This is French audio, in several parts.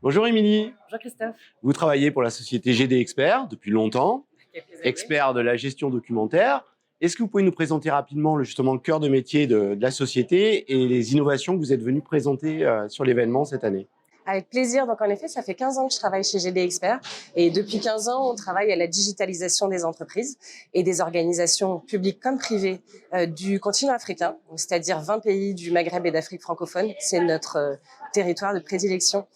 Bonjour Émilie, Bonjour Christophe. vous travaillez pour la société GD Expert depuis longtemps, Quelques années. expert de la gestion documentaire. Est-ce que vous pouvez nous présenter rapidement justement le cœur de métier de la société et les innovations que vous êtes venus présenter sur l'événement cette année? Avec plaisir. Donc en effet, ça fait 15 ans que je travaille chez GD Expert et depuis 15 ans, on travaille à la digitalisation des entreprises et des organisations publiques comme privées du continent africain, c'est-à-dire 20 pays du Maghreb et d'Afrique francophone. C'est notre territoire de prédilection.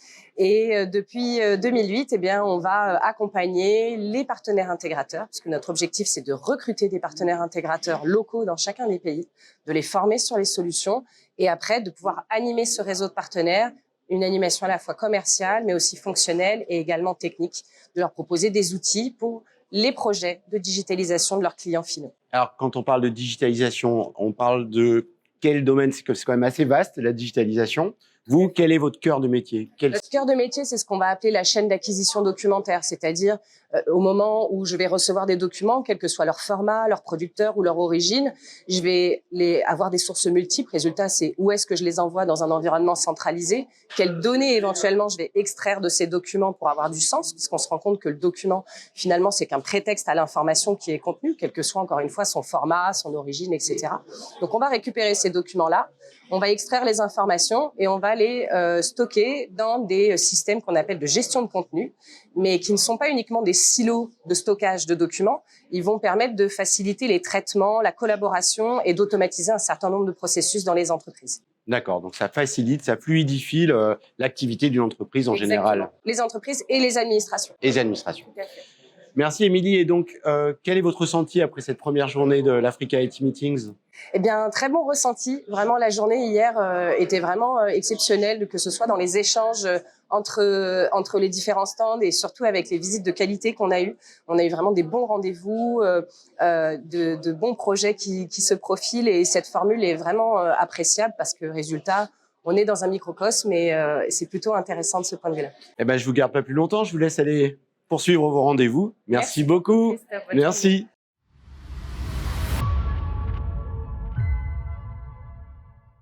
Et depuis 2008, eh bien, on va accompagner les partenaires intégrateurs, parce que notre objectif, c'est de recruter des partenaires intégrateurs locaux dans chacun des pays, de les former sur les solutions et après de pouvoir animer ce réseau de partenaires, une animation à la fois commerciale, mais aussi fonctionnelle et également technique, de leur proposer des outils pour les projets de digitalisation de leurs clients finaux. Alors quand on parle de digitalisation, on parle de quel domaine? C'est quand même assez vaste la digitalisation. Vous, quel est votre cœur de métier? Notre cœur de métier, c'est ce qu'on va appeler la chaîne d'acquisition documentaire, c'est-à-dire au moment où je vais recevoir des documents, quel que soit leur format, leur producteur ou leur origine, je vais avoir des sources multiples. Résultat, c'est où est-ce que je les envoie dans un environnement centralisé, quelles données éventuellement je vais extraire de ces documents pour avoir du sens, puisqu'on se rend compte que le document, finalement, c'est qu'un prétexte à l'information qui est contenue, quel que soit encore une fois son format, son origine, etc. Donc on va récupérer ces documents-là, on va extraire les informations et on va les stocker dans des systèmes qu'on appelle de gestion de contenu, mais qui ne sont pas uniquement des silos de stockage de documents. Ils vont permettre de faciliter les traitements, la collaboration et d'automatiser un certain nombre de processus dans les entreprises. D'accord, donc ça facilite, ça fluidifie l'activité d'une entreprise en Exactement. général. Les entreprises et les administrations. Et les administrations. Tout à fait. Merci Émilie. Et donc, quel est votre ressenti après cette première journée de l'Africa IT Meetings? Eh bien, très bon ressenti. Vraiment, la journée hier était vraiment exceptionnelle, que ce soit dans les échanges entre les différents stands et surtout avec les visites de qualité qu'on a eues. On a eu vraiment des bons rendez-vous, de bons projets qui se profilent et cette formule est vraiment appréciable parce que résultat, on est dans un microcosme et c'est plutôt intéressant de ce point de vue-là. Eh ben, je vous garde pas plus longtemps. Je vous laisse aller poursuivre vos rendez-vous. Merci beaucoup. Christophe. Merci.